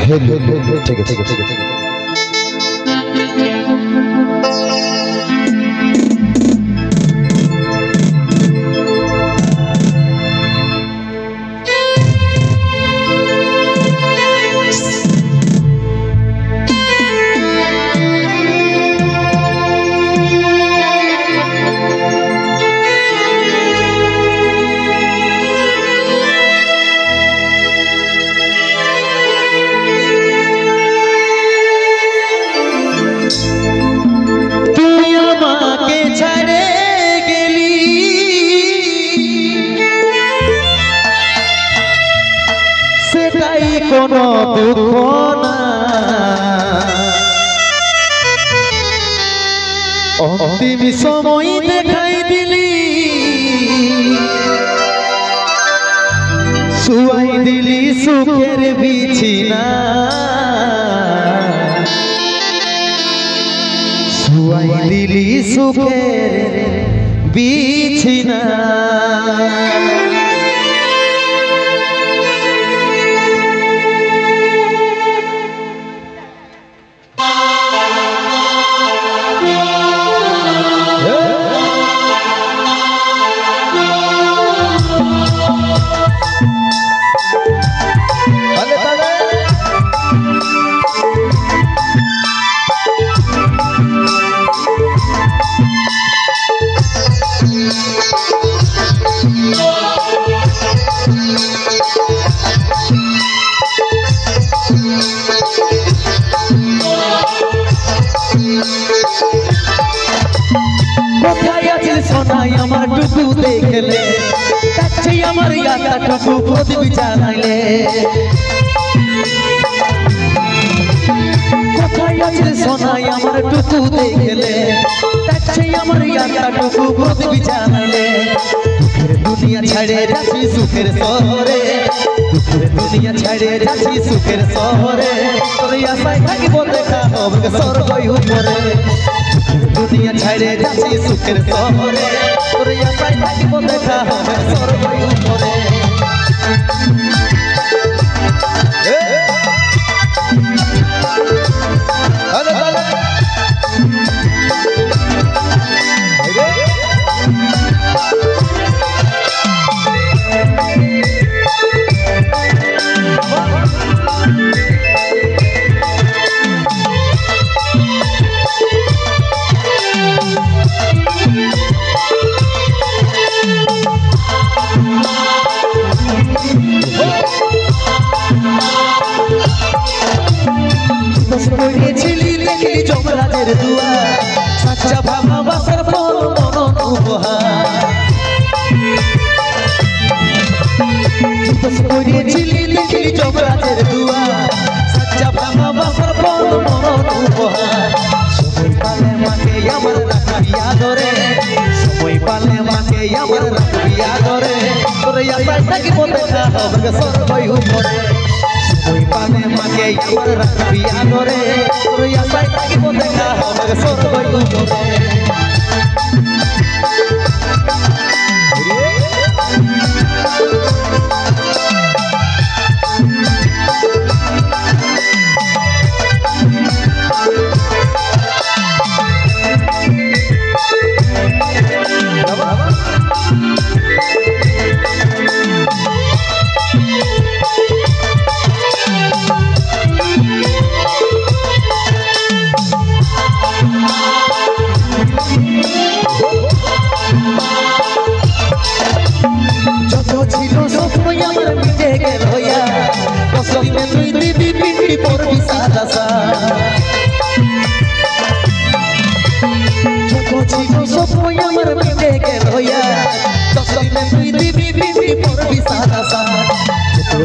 ঠিক আছে ঠিক আছে কোনো দুঃখ না অন্তিম সময় দেখাই দিলি শুয়াই দিলি সুখের বিছিনা শুয়াই দিলি সুখের বিছিনা কোথায় আছে সোনাই আমার টুকু দেখলে কাছে আমার ইয়াটা টুকু প্রদীপ জানাইলে কোথায় আছে সোনাই আমার টুকু দেখলে কাছে আমার ইয়াটা টুকু প্রদীপ জানাইলে দুঃখের দুনিয়া ছাড়ে যাচ্ছি সুখের শহরে দুঃখের দুনিয়া ছাড়ে যাচ্ছি সুখের শহরে তোর আশায় থাকিব দেখা হবে স্বর্গই উপরে দুনিয়া ছাড়ে যাচ্ছি সুখের শহরে তোর আশায় থাকিব দেখা হবে স্বর্গই উপরে ছিলি দেখলি যমরাজের দুয়ার সাচ্চা ভালোবাসার ফল মনন উপহার ছিলি দেখলি যমরাজের দুয়ার সাচ্চা ভালোবাসার ফল মনন উপহার সময় পালে মাকে আমার রাখবি আদরে সময় পালে মাকে আমার রাখবি আদরে তোর আশায় থাকিব দেখা হবে স্বর্গই উপরে সময় পালে মাকে আমার রাখবি আদরে তোর আশায় থাকিব দেখা হবে স্বর্গই উপরে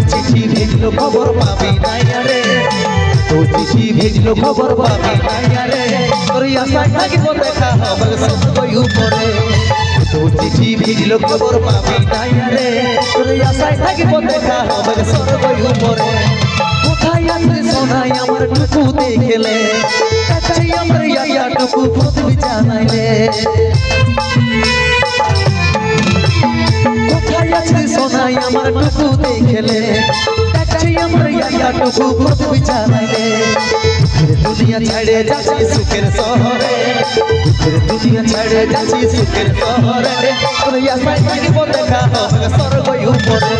চিঠি ভেজলো খবর পাবি নাই রে তোর চিঠি ভেজলো খবর পাবি নাই রে তোর আশায় থাকিব দেখা হবে স্বর্গই উপরে তোর চিঠি ভেজলো খবর পাবি নাই রে তোর আশায় থাকিব দেখা হবে স্বর্গই উপরে কোথায় আছে সোনাই আমার টুকু দেখলে কাছে আমার ইয়া টুকু প্রদীপ জানাইলে কোথায় আছে সোনাই আমার টুকু দেখলে কাছে দেখছি আমার ইয়াটাটুকু পৃথিবী জানাইলে দুঃখের দুনিয়া ছেড়ে যাচ্ছি সুখের শহরে দুঃখের দুনিয়া ছেড়ে যাচ্ছি সুখের শহরে তোর আশায় থাকিব দেখা হবে স্বর্গ উপরে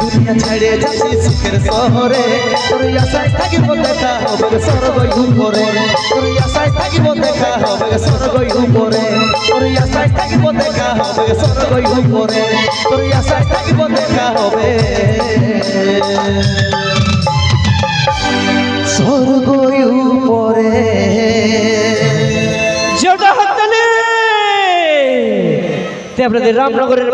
দুনিয়া ছেড়ে যাচ্ছি সুখের শহরে তোর আশায় থাকিব দেখা হবে স্বর্গ উপরে তোর আশায় থাকিব দেখা হবে স্বর্গ উপরে তোর আশায় থাকিব দেখা হবে স্বর্গ উপরে তোর আশায় থাকিব দেখা হবে স্বর্গ উপরে যেটা হাতে নেই আপনাদের রামনগরের